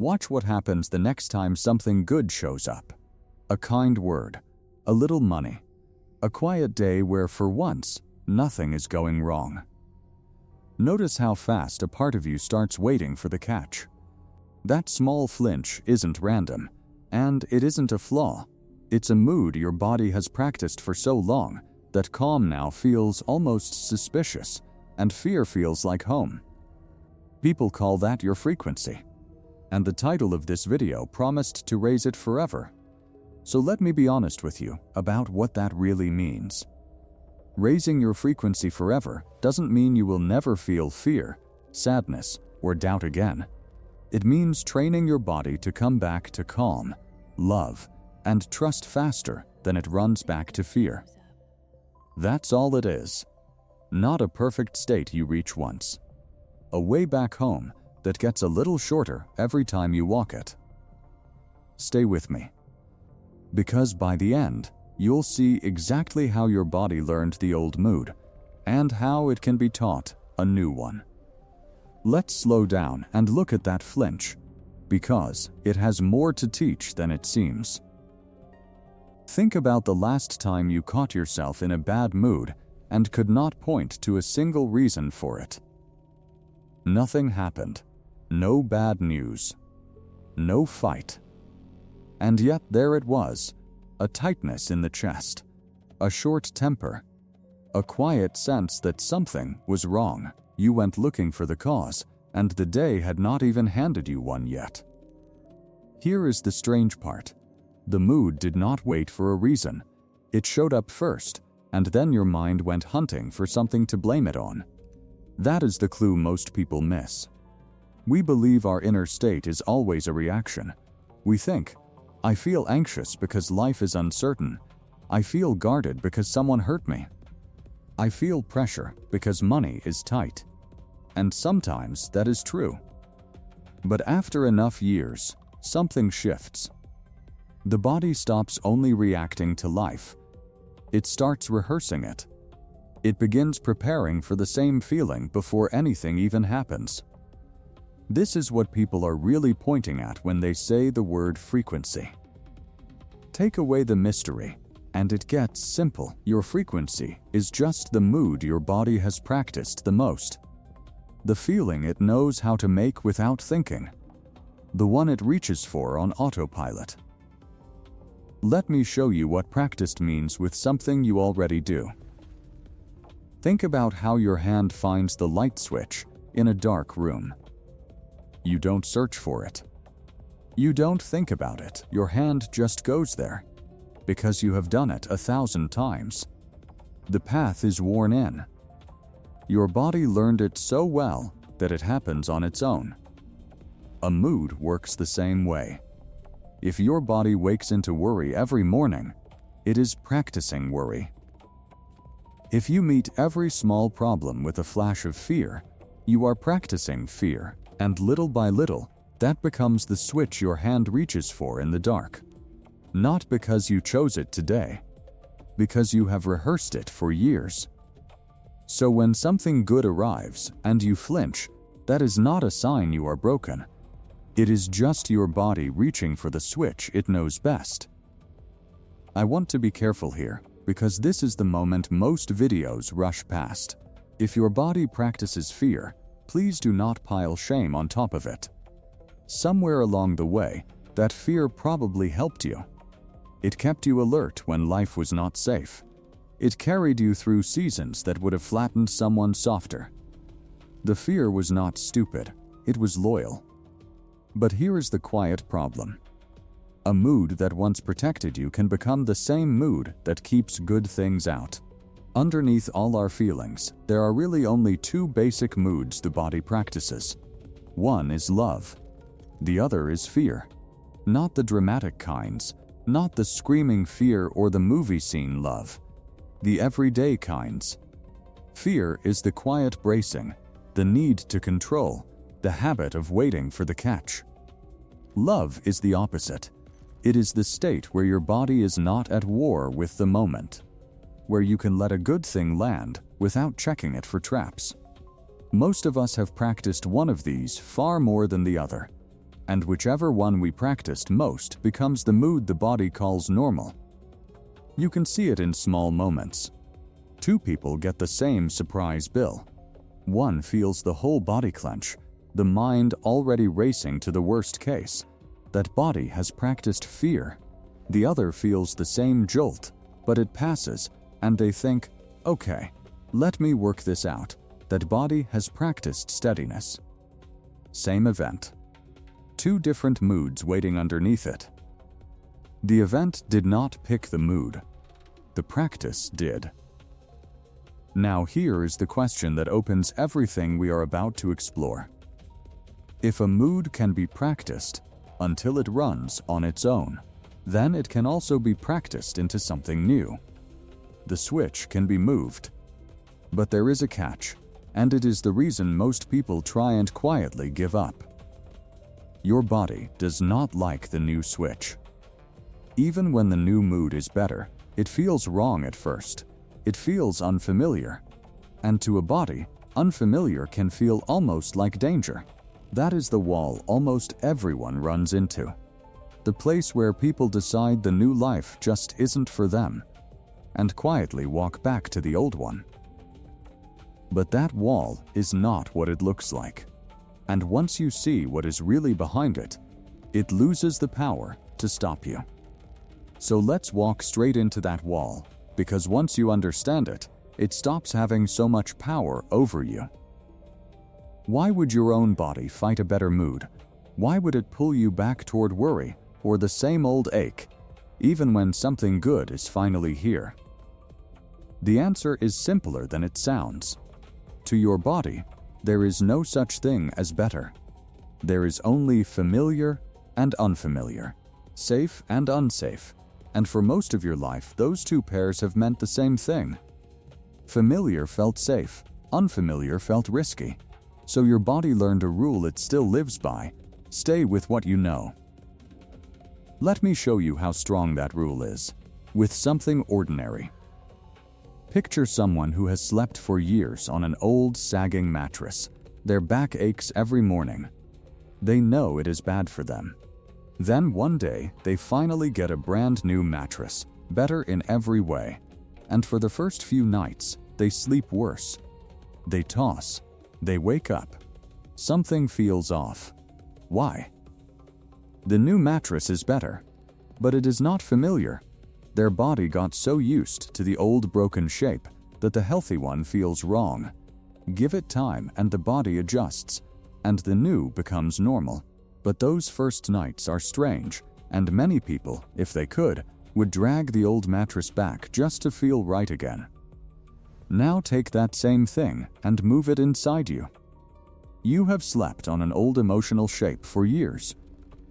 Watch what happens the next time something good shows up. A kind word, a little money, a quiet day where for once, nothing is going wrong. Notice how fast a part of you starts waiting for the catch. That small flinch isn't random, and it isn't a flaw. It's a mood your body has practiced for so long that calm now feels almost suspicious, and fear feels like home. People call that your frequency. And the title of this video promised to raise it forever. So let me be honest with you about what that really means. Raising your frequency forever doesn't mean you will never feel fear, sadness, or doubt again. It means training your body to come back to calm, love, and trust faster than it runs back to fear. That's all it is. Not a perfect state you reach once. A way back home that gets a little shorter every time you walk it. Stay with me. Because by the end, you'll see exactly how your body learned the old mood and how it can be taught a new one. Let's slow down and look at that flinch, because it has more to teach than it seems. Think about the last time you caught yourself in a bad mood and could not point to a single reason for it. Nothing happened. No bad news. No fight. And yet there it was, a tightness in the chest, a short temper, a quiet sense that something was wrong. You went looking for the cause, and the day had not even handed you one yet. Here is the strange part. The mood did not wait for a reason. It showed up first, and then your mind went hunting for something to blame it on. That is the clue most people miss. We believe our inner state is always a reaction. We think, I feel anxious because life is uncertain. I feel guarded because someone hurt me. I feel pressure because money is tight. And sometimes that is true. But after enough years, something shifts. The body stops only reacting to life. It starts rehearsing it. It begins preparing for the same feeling before anything even happens. This is what people are really pointing at when they say the word frequency. Take away the mystery, and it gets simple. Your frequency is just the mood your body has practiced the most. The feeling it knows how to make without thinking. The one it reaches for on autopilot. Let me show you what practiced means with something you already do. Think about how your hand finds the light switch in a dark room. You don't search for it. You don't think about it. Your hand just goes there, because you have done it 1,000 times. The path is worn in. Your body learned it so well that it happens on its own. A mood works the same way. If your body wakes into worry every morning, it is practicing worry. If you meet every small problem with a flash of fear, you are practicing fear, and little by little, that becomes the switch your hand reaches for in the dark. Not because you chose it today, because you have rehearsed it for years. So when something good arrives and you flinch, that is not a sign you are broken. It is just your body reaching for the switch it knows best. I want to be careful here, because this is the moment most videos rush past. If your body practices fear, please do not pile shame on top of it. Somewhere along the way, that fear probably helped you. It kept you alert when life was not safe. It carried you through seasons that would have flattened someone softer. The fear was not stupid, it was loyal. But here is the quiet problem. A mood that once protected you can become the same mood that keeps good things out. Underneath all our feelings, there are really only two basic moods the body practices. One is love. The other is fear. Not the dramatic kinds, not the screaming fear or the movie scene love. The everyday kinds. Fear is the quiet bracing, the need to control, the habit of waiting for the catch. Love is the opposite. It is the state where your body is not at war with the moment, where you can let a good thing land without checking it for traps. Most of us have practiced one of these far more than the other, and whichever one we practiced most becomes the mood the body calls normal. You can see it in small moments. Two people get the same surprise bill. One feels the whole body clench, the mind already racing to the worst case. That body has practiced fear. The other feels the same jolt, but it passes, and they think, okay, let me work this out. That body has practiced steadiness. Same event. Two different moods waiting underneath it. The event did not pick the mood. The practice did. Now here is the question that opens everything we are about to explore. If a mood can be practiced until it runs on its own, then it can also be practiced into something new. The switch can be moved. But there is a catch, and it is the reason most people try and quietly give up. Your body does not like the new switch. Even when the new mood is better, it feels wrong at first. It feels unfamiliar. And to a body, unfamiliar can feel almost like danger. That is the wall almost everyone runs into. The place where people decide the new life just isn't for them, and quietly walk back to the old one. But that wall is not what it looks like. And once you see what is really behind it, it loses the power to stop you. So let's walk straight into that wall, because once you understand it, it stops having so much power over you. Why would your own body fight a better mood? Why would it pull you back toward worry or the same old ache, even when something good is finally here? The answer is simpler than it sounds. To your body, there is no such thing as better. There is only familiar and unfamiliar, safe and unsafe, and for most of your life, those two pairs have meant the same thing. Familiar felt safe, unfamiliar felt risky. So your body learned a rule it still lives by: stay with what you know. Let me show you how strong that rule is, with something ordinary. Picture someone who has slept for years on an old, sagging mattress. Their back aches every morning. They know it is bad for them. Then one day, they finally get a brand new mattress, better in every way. And for the first few nights, they sleep worse. They toss. They wake up. Something feels off. Why? The new mattress is better, but it is not familiar. Their body got so used to the old broken shape that the healthy one feels wrong. Give it time and the body adjusts, and the new becomes normal. But those first nights are strange, and many people, if they could, would drag the old mattress back just to feel right again. Now take that same thing and move it inside you. You have slept on an old emotional shape for years.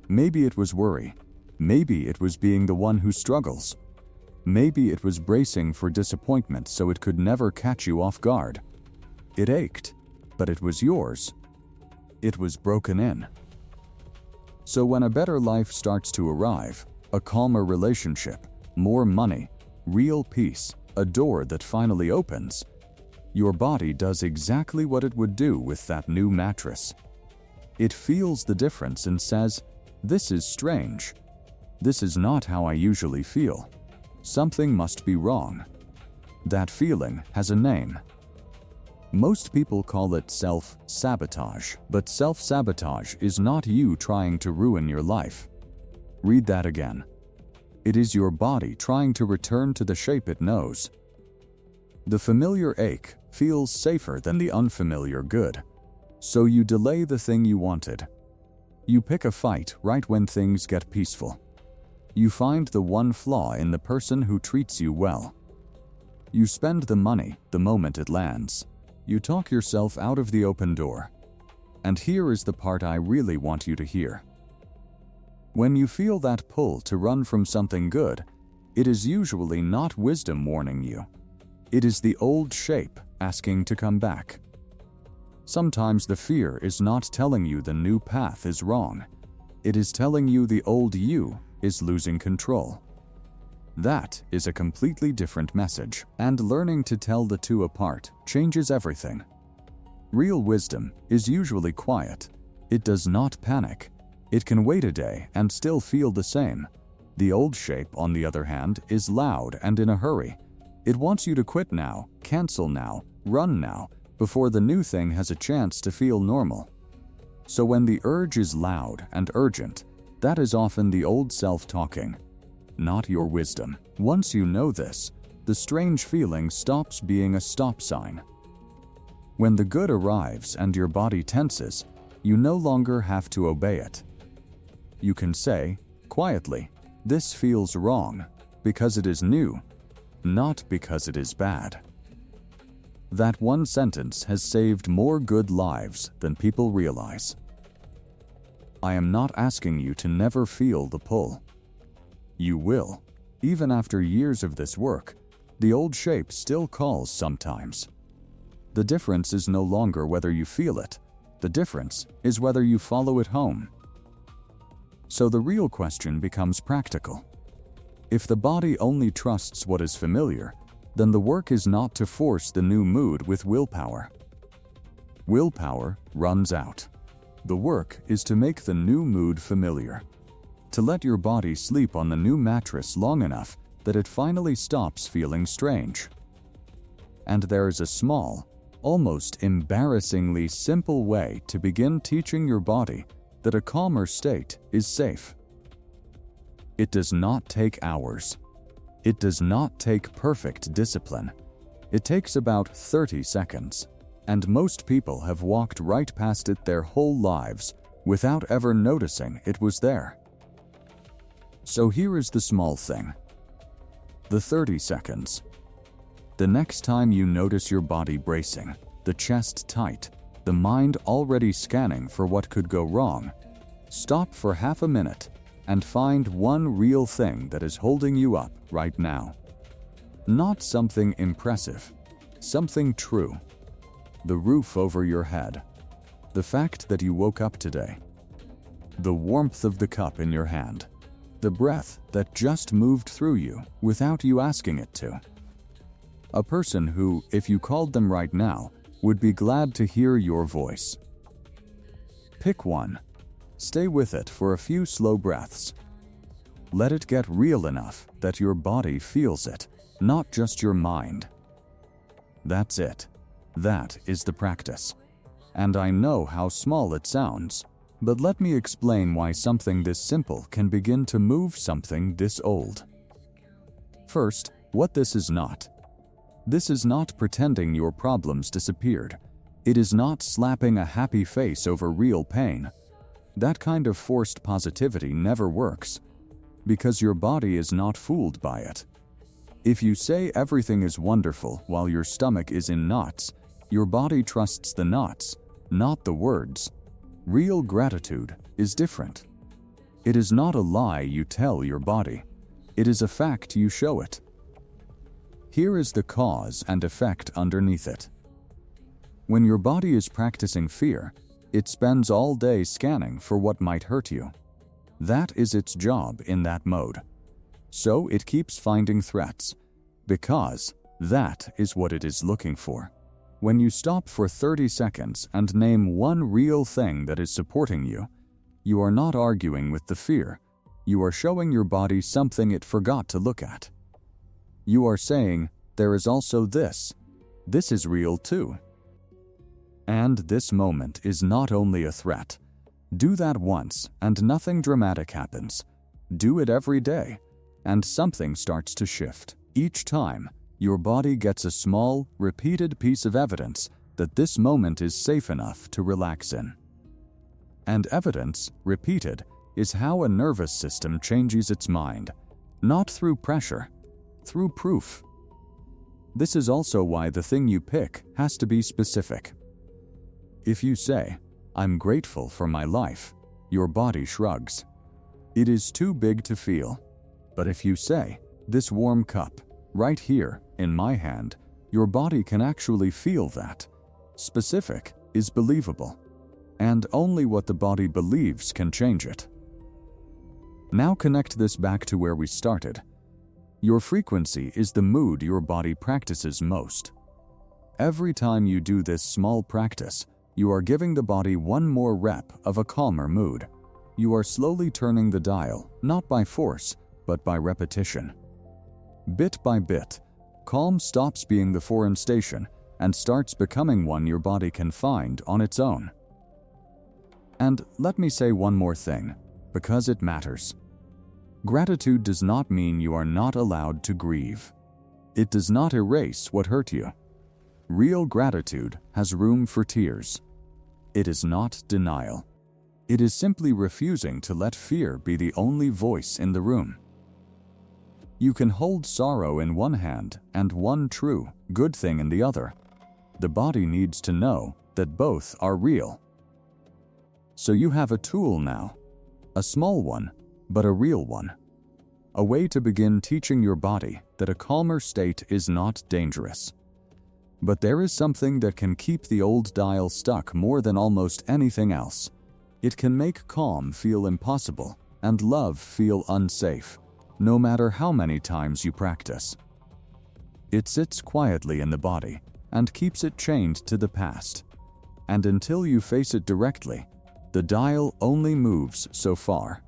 Maybe it was worry. Maybe it was being the one who struggles. Maybe it was bracing for disappointment so it could never catch you off guard. It ached, but it was yours. It was broken in. So when a better life starts to arrive, a calmer relationship, more money, real peace, a door that finally opens, your body does exactly what it would do with that new mattress. It feels the difference and says, "This is strange. This is not how I usually feel. Something must be wrong." That feeling has a name. Most people call it self-sabotage, but self-sabotage is not you trying to ruin your life. Read that again. It is your body trying to return to the shape it knows. The familiar ache feels safer than the unfamiliar good. So you delay the thing you wanted. You pick a fight right when things get peaceful. You find the one flaw in the person who treats you well. You spend the money the moment it lands. You talk yourself out of the open door. And here is the part I really want you to hear. When you feel that pull to run from something good, it is usually not wisdom warning you. It is the old shape asking to come back. Sometimes the fear is not telling you the new path is wrong. It is telling you the old you is losing control. That is a completely different message, and learning to tell the two apart changes everything. Real wisdom is usually quiet. It does not panic. It can wait a day and still feel the same. The old shape, on the other hand, is loud and in a hurry. It wants you to quit now, cancel now, run now, before the new thing has a chance to feel normal. So when the urge is loud and urgent, that is often the old self talking, not your wisdom. Once you know this, the strange feeling stops being a stop sign. When the good arrives and your body tenses, you no longer have to obey it. You can say, quietly, "This feels wrong," because it is new, not because it is bad. That one sentence has saved more good lives than people realize. I am not asking you to never feel the pull. You will. Even after years of this work, the old shape still calls sometimes. The difference is no longer whether you feel it. The difference is whether you follow it home. So the real question becomes practical. If the body only trusts what is familiar, then the work is not to force the new mood with willpower. Willpower runs out. The work is to make the new mood familiar, to let your body sleep on the new mattress long enough that it finally stops feeling strange. And there is a small, almost embarrassingly simple way to begin teaching your body that a calmer state is safe. It does not take hours. It does not take perfect discipline. It takes about 30 seconds, and most people have walked right past it their whole lives without ever noticing it was there. So here is the small thing. The 30 seconds. The next time you notice your body bracing, the chest tight, the mind already scanning for what could go wrong, stop for half a minute and find one real thing that is holding you up right now. Not something impressive, something true. The roof over your head, the fact that you woke up today, the warmth of the cup in your hand, the breath that just moved through you without you asking it to. A person who, if you called them right now, would be glad to hear your voice. Pick one. Stay with it for a few slow breaths. Let it get real enough that your body feels it, not just your mind. That's it. That is the practice. And I know how small it sounds, but let me explain why something this simple can begin to move something this old. First, what this is not. This is not pretending your problems disappeared. It is not slapping a happy face over real pain. That kind of forced positivity never works, because your body is not fooled by it. If you say everything is wonderful while your stomach is in knots, your body trusts the knots, not the words. Real gratitude is different. It is not a lie you tell your body. It is a fact you show it. Here is the cause and effect underneath it. When your body is practicing fear, it spends all day scanning for what might hurt you. That is its job in that mode. So it keeps finding threats, because that is what it is looking for. When you stop for 30 seconds and name one real thing that is supporting you, you are not arguing with the fear. You are showing your body something it forgot to look at. You are saying, there is also this. This is real too. And this moment is not only a threat. Do that once and nothing dramatic happens. Do it every day, and something starts to shift. Each time, your body gets a small, repeated piece of evidence that this moment is safe enough to relax in. And evidence, repeated, is how a nervous system changes its mind, not through pressure, through proof. This is also why the thing you pick has to be specific. If you say, "I'm grateful for my life," your body shrugs. It is too big to feel. But if you say, "This warm cup, right here, in my hand," your body can actually feel that. Specific is believable, and only what the body believes can change it. Now connect this back to where we started. Your frequency is the mood your body practices most. Every time you do this small practice, you are giving the body one more rep of a calmer mood. You are slowly turning the dial, not by force, but by repetition. Bit by bit, calm stops being the foreign station and starts becoming one your body can find on its own. And let me say one more thing, because it matters. Gratitude does not mean you are not allowed to grieve. It does not erase what hurt you. Real gratitude has room for tears. It is not denial. It is simply refusing to let fear be the only voice in the room. You can hold sorrow in one hand and one true, good thing in the other. The body needs to know that both are real. So you have a tool now. A small one, but a real one. A way to begin teaching your body that a calmer state is not dangerous. But there is something that can keep the old dial stuck more than almost anything else. It can make calm feel impossible and love feel unsafe, no matter how many times you practice. It sits quietly in the body and keeps it chained to the past. And until you face it directly, the dial only moves so far.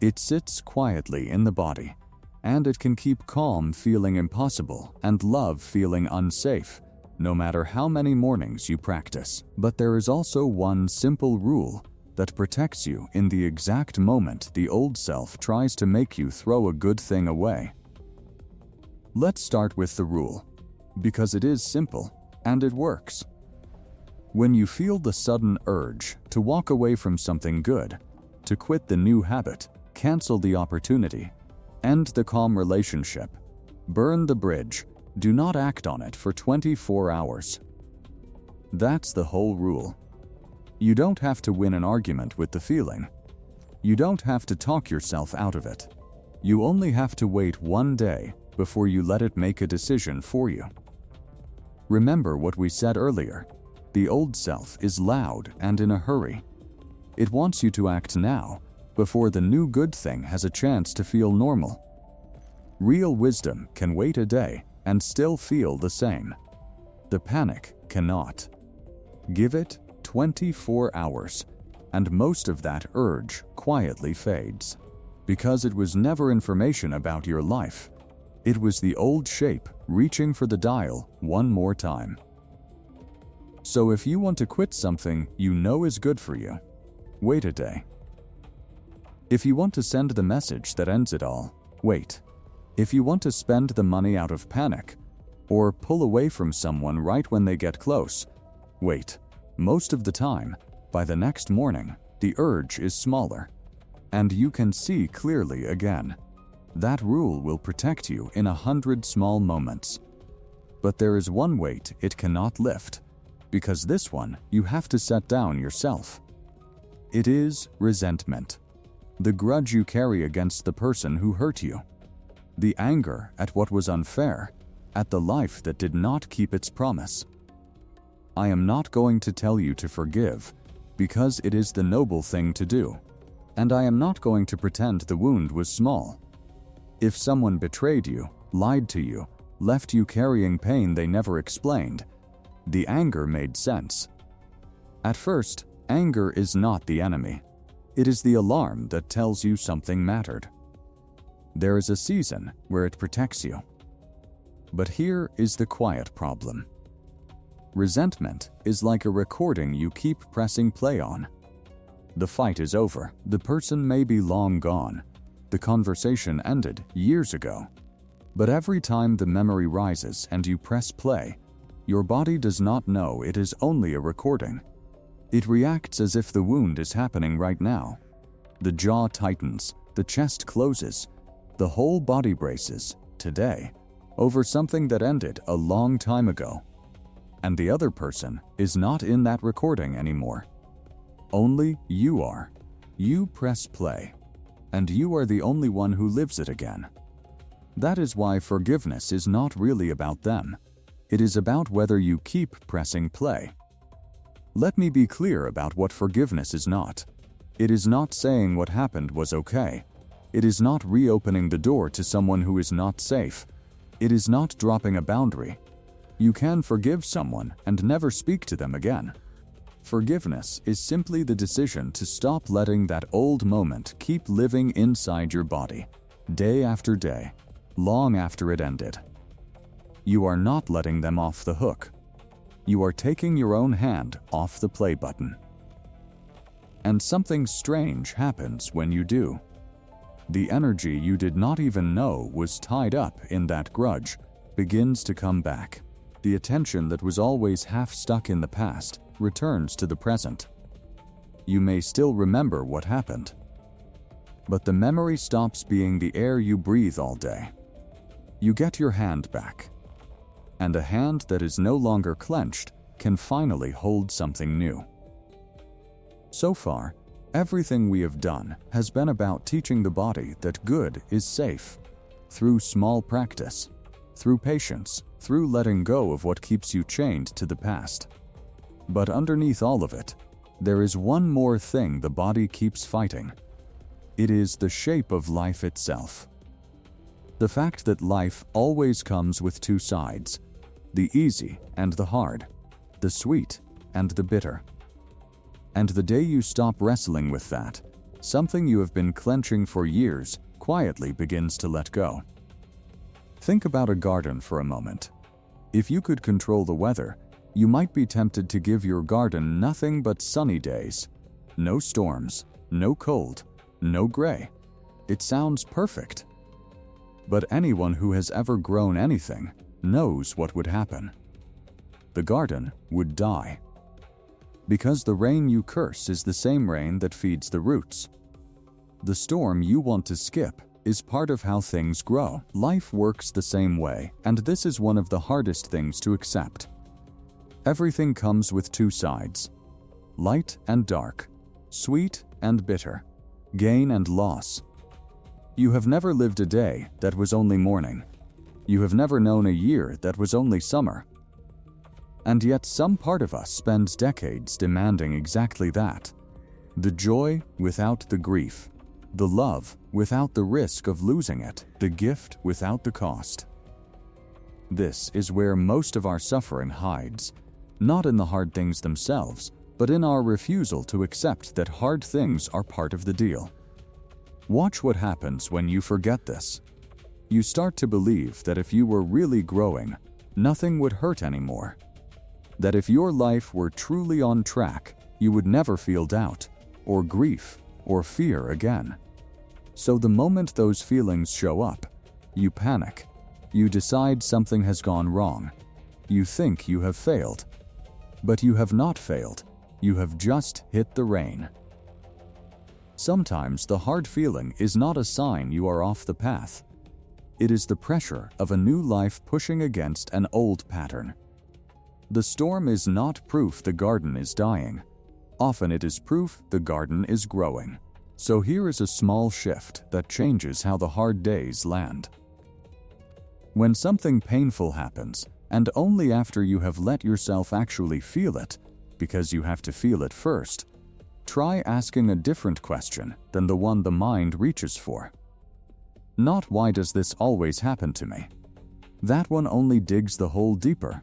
It sits quietly in the body, and it can keep calm feeling impossible and love feeling unsafe, no matter how many mornings you practice. But there is also one simple rule that protects you in the exact moment the old self tries to make you throw a good thing away. Let's start with the rule, because it is simple and it works. When you feel the sudden urge to walk away from something good, to quit the new habit, cancel the opportunity, end the calm relationship, burn the bridge, do not act on it for 24 hours. That's the whole rule. You don't have to win an argument with the feeling. You don't have to talk yourself out of it. You only have to wait one day before you let it make a decision for you. Remember what we said earlier. The old self is loud and in a hurry. It wants you to act now, before the new good thing has a chance to feel normal. Real wisdom can wait a day and still feel the same. The panic cannot. Give it 24 hours, and most of that urge quietly fades. Because it was never information about your life. It was the old shape reaching for the dial one more time. So if you want to quit something you know is good for you, wait a day. If you want to send the message that ends it all, wait. If you want to spend the money out of panic, or pull away from someone right when they get close, wait. Most of the time, by the next morning, the urge is smaller, and you can see clearly again. That rule will protect you in 100 small moments. But there is one weight it cannot lift, because this one you have to set down yourself. It is resentment. The grudge you carry against the person who hurt you. The anger at what was unfair, at the life that did not keep its promise. I am not going to tell you to forgive, because it is the noble thing to do, and I am not going to pretend the wound was small. If someone betrayed you, lied to you, left you carrying pain they never explained, the anger made sense. At first, anger is not the enemy. It is the alarm that tells you something mattered. There is a season where it protects you. But here is the quiet problem. Resentment is like a recording you keep pressing play on. The fight is over. The person may be long gone. The conversation ended years ago. But every time the memory rises and you press play, your body does not know it is only a recording. It reacts as if the wound is happening right now. The jaw tightens, the chest closes, the whole body braces, today, over something that ended a long time ago. And the other person is not in that recording anymore. Only you are. You press play, and you are the only one who lives it again. That is why forgiveness is not really about them. It is about whether you keep pressing play. Let me be clear about what forgiveness is not. It is not saying what happened was okay. It is not reopening the door to someone who is not safe. It is not dropping a boundary. You can forgive someone and never speak to them again. Forgiveness is simply the decision to stop letting that old moment keep living inside your body, day after day, long after it ended. You are not letting them off the hook. You are taking your own hand off the play button. And something strange happens when you do. The energy you did not even know was tied up in that grudge begins to come back. The attention that was always half stuck in the past returns to the present. You may still remember what happened, but the memory stops being the air you breathe all day. You get your hand back, and a hand that is no longer clenched can finally hold something new. So far, everything we have done has been about teaching the body that good is safe, through small practice, through patience, through letting go of what keeps you chained to the past. But underneath all of it, there is one more thing the body keeps fighting. It is the shape of life itself. The fact that life always comes with two sides, the easy and the hard, the sweet and the bitter. And the day you stop wrestling with that, something you have been clenching for years quietly begins to let go. Think about a garden for a moment. If you could control the weather, you might be tempted to give your garden nothing but sunny days. No storms, no cold, no gray. It sounds perfect. But anyone who has ever grown anything knows what would happen. The garden would die. Because the rain you curse is the same rain that feeds the roots. The storm you want to skip is part of how things grow. Life works the same way, and this is one of the hardest things to accept. Everything comes with two sides, light and dark, sweet and bitter, gain and loss. You have never lived a day that was only morning. You have never known a year that was only summer. And yet some part of us spends decades demanding exactly that. The joy without the grief, the love without the risk of losing it, the gift without the cost. This is where most of our suffering hides. Not in the hard things themselves, but in our refusal to accept that hard things are part of the deal. Watch what happens when you forget this. You start to believe that if you were really growing, nothing would hurt anymore. That if your life were truly on track, you would never feel doubt, or grief, or fear again. So the moment those feelings show up, you panic. You decide something has gone wrong. You think you have failed. But you have not failed. You have just hit the rain. Sometimes the hard feeling is not a sign you are off the path. It is the pressure of a new life pushing against an old pattern. The storm is not proof the garden is dying. Often it is proof the garden is growing. So here is a small shift that changes how the hard days land. When something painful happens, and only after you have let yourself actually feel it, because you have to feel it first, try asking a different question than the one the mind reaches for. Not why does this always happen to me? That one only digs the hole deeper.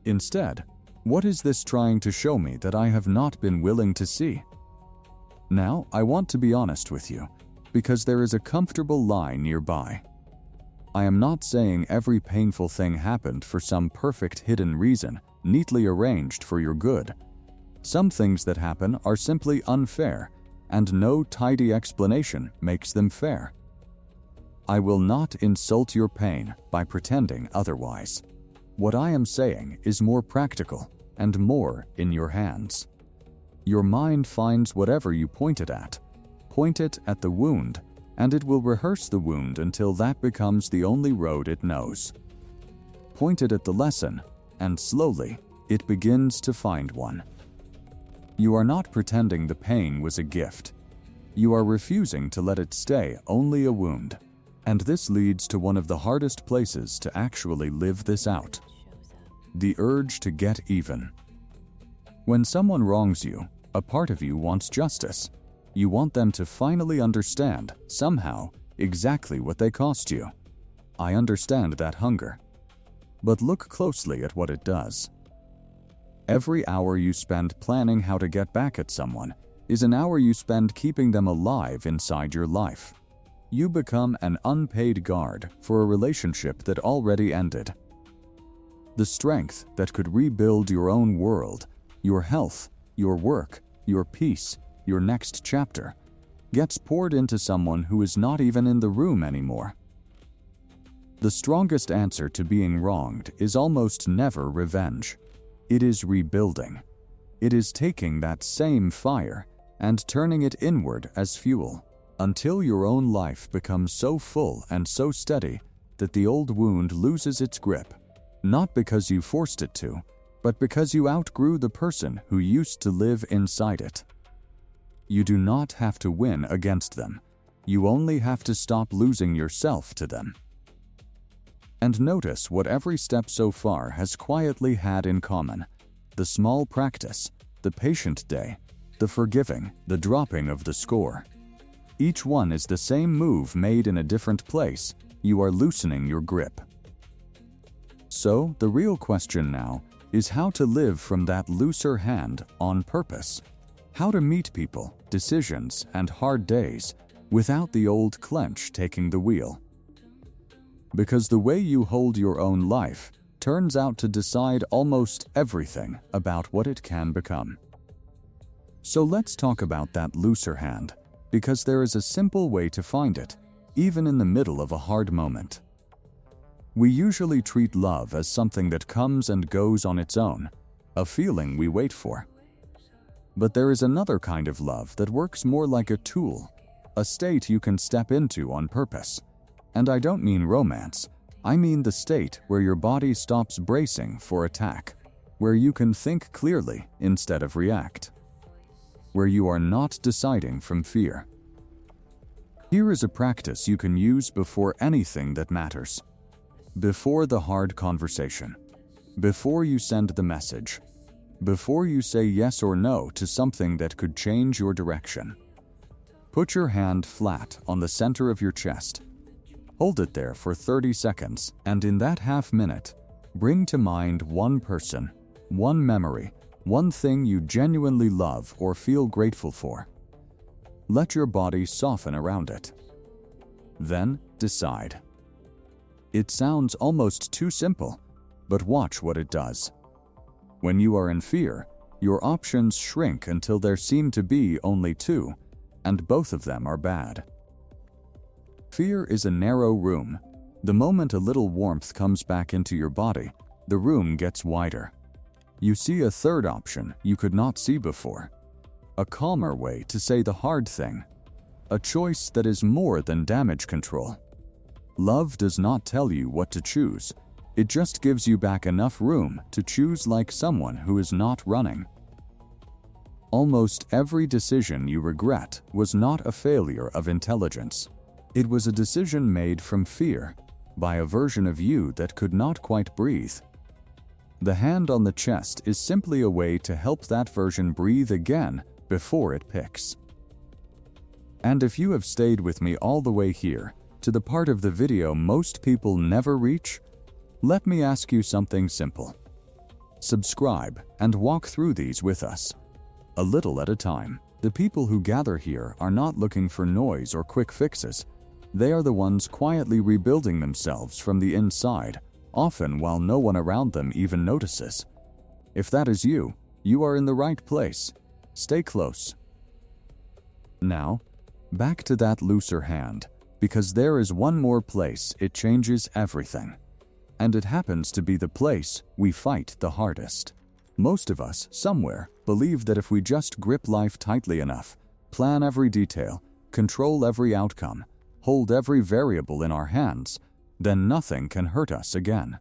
Instead, what is this trying to show me that I have not been willing to see? Now, I want to be honest with you, because there is a comfortable lie nearby. I am not saying every painful thing happened for some perfect hidden reason, neatly arranged for your good. Some things that happen are simply unfair, and no tidy explanation makes them fair. I will not insult your pain by pretending otherwise. What I am saying is more practical and more in your hands. Your mind finds whatever you point it at. Point it at the wound, and it will rehearse the wound until that becomes the only road it knows. Point it at the lesson, and slowly, it begins to find one. You are not pretending the pain was a gift. You are refusing to let it stay only a wound. And this leads to one of the hardest places to actually live this out. The urge to get even. When someone wrongs you, a part of you wants justice. You want them to finally understand, somehow, exactly what they cost you. I understand that hunger. But look closely at what it does. Every hour you spend planning how to get back at someone is an hour you spend keeping them alive inside your life. You become an unpaid guard for a relationship that already ended. The strength that could rebuild your own world, your health, your work, your peace, your next chapter, gets poured into someone who is not even in the room anymore. The strongest answer to being wronged is almost never revenge. It is rebuilding. It is taking that same fire and turning it inward as fuel, until your own life becomes so full and so steady that the old wound loses its grip, not because you forced it to, but because you outgrew the person who used to live inside it. You do not have to win against them. You only have to stop losing yourself to them. And notice what every step so far has quietly had in common: the small practice, the patient day, the forgiving, the dropping of the score. Each one is the same move made in a different place. You are loosening your grip. So, the real question now is how to live from that looser hand on purpose. How to meet people, decisions, and hard days without the old clench taking the wheel. Because the way you hold your own life turns out to decide almost everything about what it can become. So let's talk about that looser hand, because there is a simple way to find it, even in the middle of a hard moment. We usually treat love as something that comes and goes on its own, a feeling we wait for. But there is another kind of love that works more like a tool, a state you can step into on purpose. And I don't mean romance, I mean the state where your body stops bracing for attack, where you can think clearly instead of react, where you are not deciding from fear. Here is a practice you can use before anything that matters. Before the hard conversation, before you send the message, before you say yes or no to something that could change your direction. Put your hand flat on the center of your chest. Hold it there for 30 seconds, and in that half minute, bring to mind one person, one memory, one thing you genuinely love or feel grateful for. Let your body soften around it. Then decide. It sounds almost too simple, but watch what it does. When you are in fear, your options shrink until there seem to be only two, and both of them are bad. Fear is a narrow room. The moment a little warmth comes back into your body, the room gets wider. You see a third option you could not see before. A calmer way to say the hard thing. A choice that is more than damage control. Love does not tell you what to choose. It just gives you back enough room to choose like someone who is not running. Almost every decision you regret was not a failure of intelligence. It was a decision made from fear, by a version of you that could not quite breathe. The hand on the chest is simply a way to help that version breathe again before it picks. And if you have stayed with me all the way here, to the part of the video most people never reach, let me ask you something simple. Subscribe and walk through these with us. A little at a time. The people who gather here are not looking for noise or quick fixes. They are the ones quietly rebuilding themselves from the inside, often while no one around them even notices. If that is you, you are in the right place. Stay close. Now, back to that looser hand, because there is one more place it changes everything. And it happens to be the place we fight the hardest. Most of us, somewhere, believe that if we just grip life tightly enough, plan every detail, control every outcome, hold every variable in our hands, then nothing can hurt us again.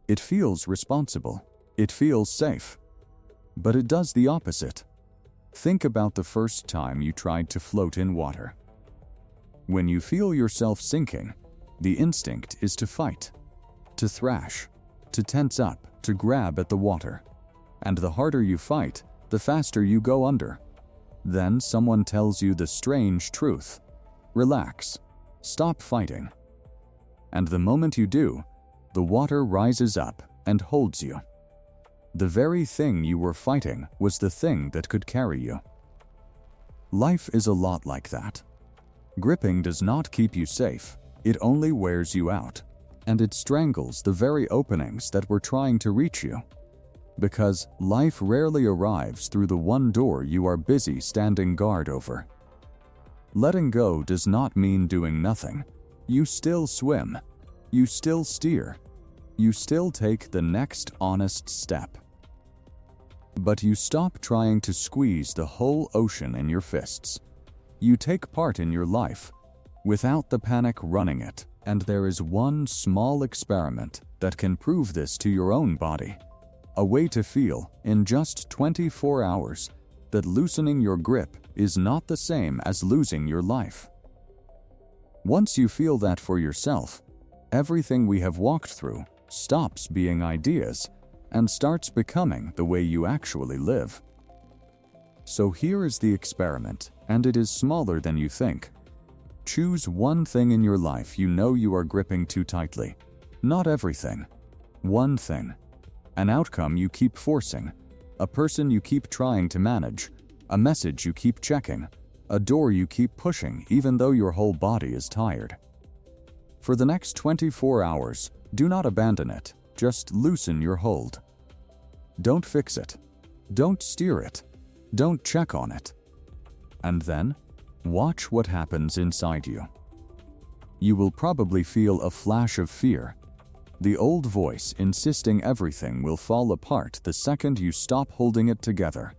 It feels responsible. It feels safe. But it does the opposite. Think about the first time you tried to float in water. When you feel yourself sinking, the instinct is to fight, to thrash, to tense up, to grab at the water. And the harder you fight, the faster you go under. Then someone tells you the strange truth. Relax. Stop fighting. And the moment you do, the water rises up and holds you. The very thing you were fighting was the thing that could carry you. Life is a lot like that. Gripping does not keep you safe, it only wears you out, and it strangles the very openings that were trying to reach you. Because life rarely arrives through the one door you are busy standing guard over. Letting go does not mean doing nothing. You still swim. You still steer. You still take the next honest step. But you stop trying to squeeze the whole ocean in your fists. You take part in your life, without the panic running it, and there is one small experiment that can prove this to your own body. A way to feel, in just 24 hours, that loosening your grip is not the same as losing your life. Once you feel that for yourself, everything we have walked through stops being ideas and starts becoming the way you actually live. So here is the experiment, and it is smaller than you think. Choose one thing in your life you know you are gripping too tightly. Not everything. One thing. An outcome you keep forcing. A person you keep trying to manage. A message you keep checking. A door you keep pushing even though your whole body is tired. For the next 24 hours, do not abandon it. Just loosen your hold. Don't fix it. Don't steer it. Don't check on it. And then, watch what happens inside you. You will probably feel a flash of fear. The old voice insisting everything will fall apart the second you stop holding it together.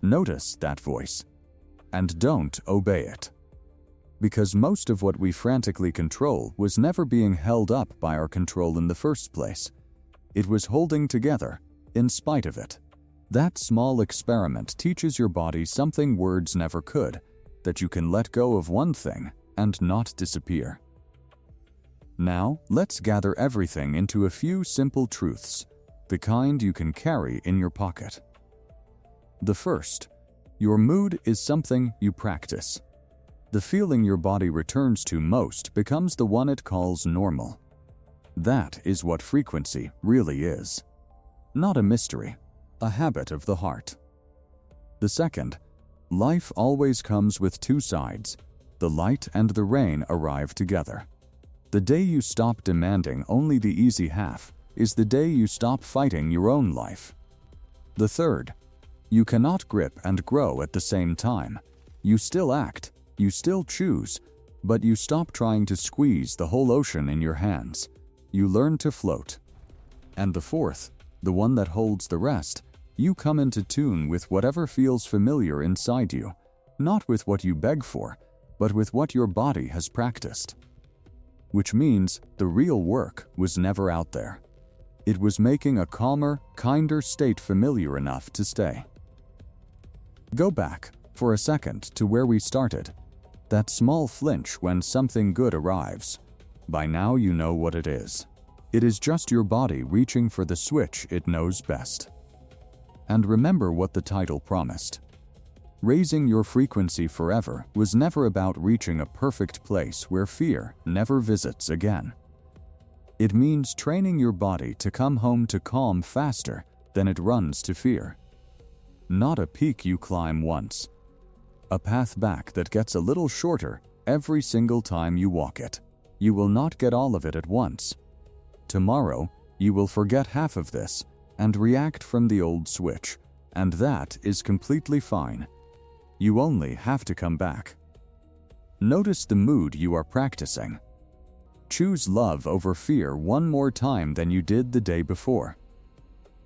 Notice that voice, and don't obey it. Because most of what we frantically control was never being held up by our control in the first place. It was holding together, in spite of it. That small experiment teaches your body something words never could, that you can let go of one thing and not disappear. Now, let's gather everything into a few simple truths, the kind you can carry in your pocket. The first, your mood is something you practice. The feeling your body returns to most becomes the one it calls normal. That is what frequency really is. Not a mystery, a habit of the heart. The second, life always comes with two sides. The light and the rain arrive together. The day you stop demanding only the easy half is the day you stop fighting your own life. The third, you cannot grip and grow at the same time. You still act, you still choose, but you stop trying to squeeze the whole ocean in your hands. You learn to float. And the fourth, the one that holds the rest, you come into tune with whatever feels familiar inside you, not with what you beg for, but with what your body has practiced. Which means the real work was never out there. It was making a calmer, kinder state familiar enough to stay. Go back, for a second, to where we started. That small flinch when something good arrives. By now you know what it is. It is just your body reaching for the switch it knows best. And remember what the title promised. Raising your frequency forever was never about reaching a perfect place where fear never visits again. It means training your body to come home to calm faster than it runs to fear. Not a peak you climb once. A path back that gets a little shorter every single time you walk it. You will not get all of it at once. Tomorrow, you will forget half of this and react from the old switch, and that is completely fine. You only have to come back. Notice the mood you are practicing. Choose love over fear one more time than you did the day before.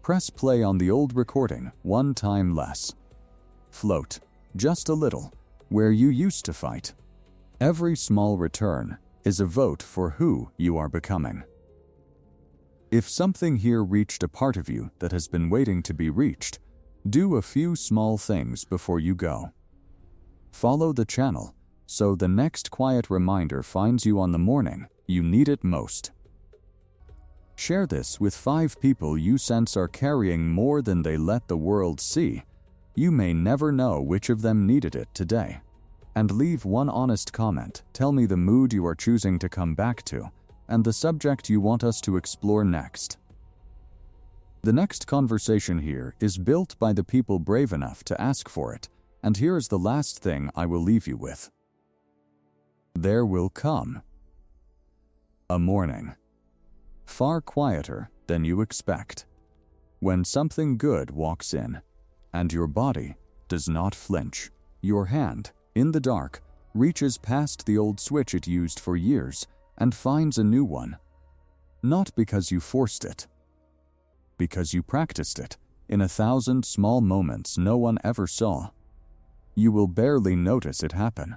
Press play on the old recording one time less. Float, just a little, where you used to fight. Every small return is a vote for who you are becoming. If something here reached a part of you that has been waiting to be reached, do a few small things before you go. Follow the channel, so the next quiet reminder finds you on the morning you need it most. Share this with 5 people you sense are carrying more than they let the world see. You may never know which of them needed it today. And leave one honest comment. Tell me the mood you are choosing to come back to, and the subject you want us to explore next. The next conversation here is built by the people brave enough to ask for it, and here is the last thing I will leave you with. There will come a morning, far quieter than you expect, when something good walks in, and your body does not flinch. Your hand, in the dark, reaches past the old switch it used for years and finds a new one. Not because you forced it, because you practiced it in 1,000 small moments no one ever saw. You will barely notice it happen.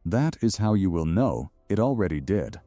That is how you will know it already did.